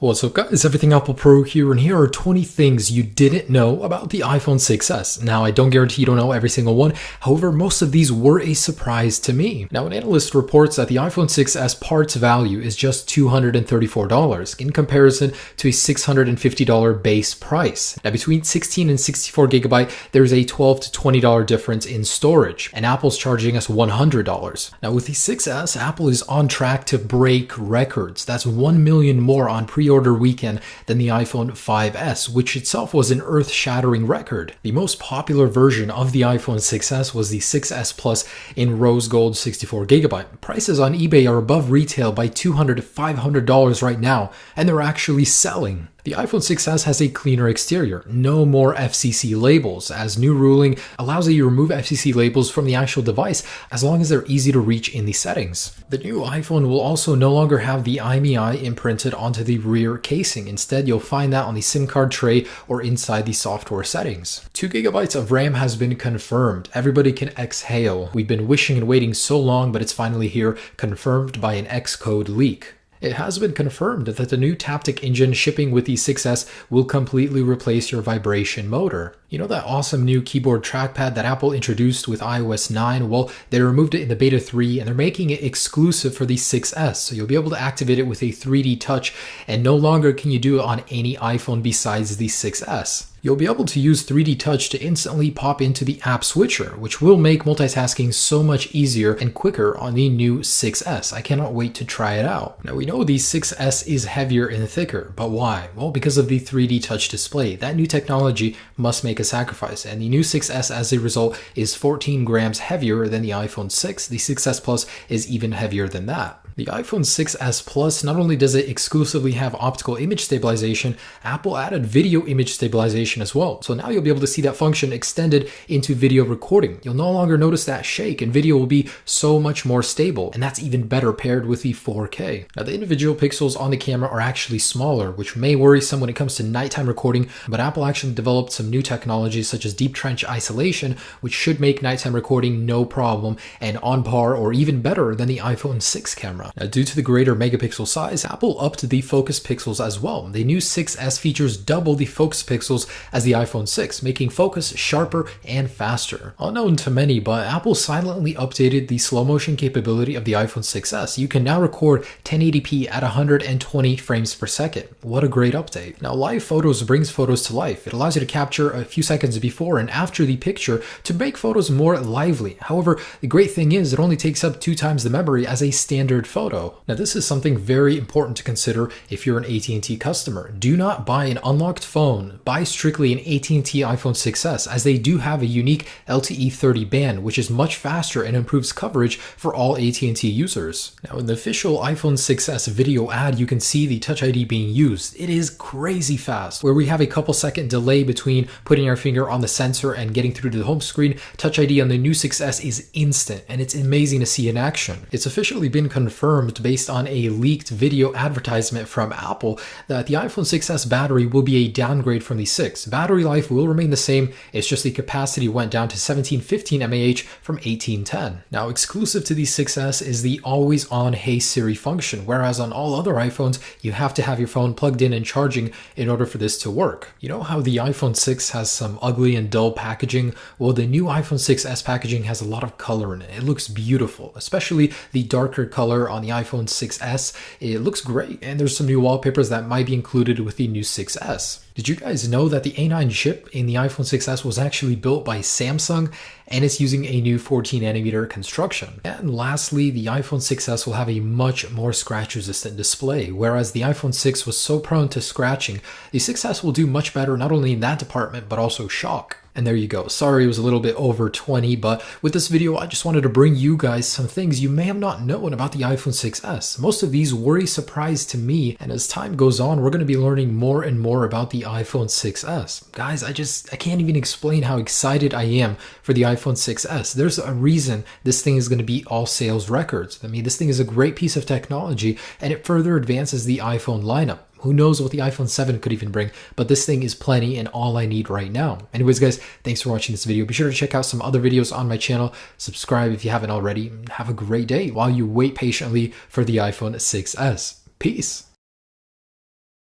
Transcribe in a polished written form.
What's up guys, Everything Apple Pro here, and here are 20 things you didn't know about the iPhone 6s. Now, I don't guarantee you don't know every single one, however, most of these were a surprise to me. Now, an analyst reports that the iPhone 6s parts value is just $234 in comparison to a $650 base price. Now, between 16 and 64 gigabyte, there's a $12 to $20 difference in storage, and Apple's charging us $100. Now, with the 6s, Apple is on track to break records. That's 1 million more on pre-order weekend than the iPhone 5s, which itself was an earth-shattering record. The most popular version of the iPhone 6s was the 6s Plus in rose gold 64 gigabyte. Prices on eBay are above retail by $200 to $500 right now, and they're actually selling. The iPhone 6s has a cleaner exterior, no more FCC labels, as new ruling allows you to remove FCC labels from the actual device as long as they're easy to reach in the settings. The new iPhone will also no longer have the IMEI imprinted onto the rear casing. Instead, you'll find that on the SIM card tray or inside the software settings. 2 gigabytes of RAM has been confirmed. Everybody can exhale. We've been wishing and waiting so long, but it's finally here, confirmed by an Xcode leak. It has been confirmed that the new Taptic engine shipping with the 6s will completely replace your vibration motor. You know that awesome new keyboard trackpad that Apple introduced with iOS 9? Well, they removed it in the beta 3 and they're making it exclusive for the 6s. So you'll be able to activate it with a 3D touch, and no longer can you do it on any iPhone besides the 6s. You'll be able to use 3D Touch to instantly pop into the app switcher, which will make multitasking so much easier and quicker on the new 6s. I cannot wait to try it out. Now, we know the 6s is heavier and thicker, but why? Well, because of the 3D Touch display. That new technology must make a sacrifice, and the new 6s as a result is 14 grams heavier than the iPhone 6. The 6s Plus is even heavier than that. The iPhone 6s Plus, not only does it exclusively have optical image stabilization, Apple added video image stabilization as well. So now you'll be able to see that function extended into video recording. You'll no longer notice that shake, and video will be so much more stable, and that's even better paired with the 4K. Now, the individual pixels on the camera are actually smaller, which may worry some when it comes to nighttime recording, but Apple actually developed some new technologies such as deep trench isolation, which should make nighttime recording no problem and on par or even better than the iPhone 6 camera. Now, due to the greater megapixel size, Apple upped the focus pixels as well. The new 6s features double the focus pixels as the iPhone 6, making focus sharper and faster. Unknown to many, but Apple silently updated the slow motion capability of the iPhone 6s. You can now record 1080p at 120 frames per second. What a great update. Now, Live Photos brings photos to life. It allows you to capture a few seconds before and after the picture to make photos more lively. However, the great thing is it only takes up 2 times the memory as a standard photo. Now, this is something very important to consider if you're an AT&T customer. Do not buy an unlocked phone. Buy strictly an AT&T iPhone 6s, as they do have a unique LTE 30 band, which is much faster and improves coverage for all AT&T users. Now, in the official iPhone 6s video ad, you can see the Touch ID being used. It is crazy fast. Where we have a couple second delay between putting our finger on the sensor and getting through to the home screen, Touch ID on the new 6s is instant, and it's amazing to see in action. It's officially been confirmed based on a leaked video advertisement from Apple that the iPhone 6s battery will be a downgrade from the 6. Battery life will remain the same, it's just the capacity went down to 1715 mAh from 1810. Now, exclusive to the 6s is the always on Hey Siri function, whereas on all other iPhones you have to have your phone plugged in and charging in order for this to work. You know how the iPhone 6 has some ugly and dull packaging? Well, the new iPhone 6s packaging has a lot of color in it. It looks beautiful, especially the darker color on the iPhone 6s. It looks great, and there's some new wallpapers that might be included with the new 6s. Did you guys know that the A9 chip in the iPhone 6s was actually built by Samsung, and it's using a new 14nm construction? And lastly, the iPhone 6s will have a much more scratch-resistant display. Whereas the iPhone 6 was so prone to scratching, the 6s will do much better not only in that department, but also shock. And there you go. Sorry it was a little bit over 20, but with this video, I just wanted to bring you guys some things you may have not known about the iPhone 6s. Most of these were a surprise to me, and as time goes on, we're going to be learning more and more about the iPhone 6s. Guys, I can't even explain how excited I am for the iPhone 6s. There's a reason this thing is going to beat all sales records. I mean, this thing is a great piece of technology, and it further advances the iPhone lineup. Who knows what the iPhone 7 could even bring, but this thing is plenty and all I need right now. Anyways, guys, thanks for watching this video. Be sure to check out some other videos on my channel. Subscribe if you haven't already. Have a great day while you wait patiently for the iPhone 6s. Peace.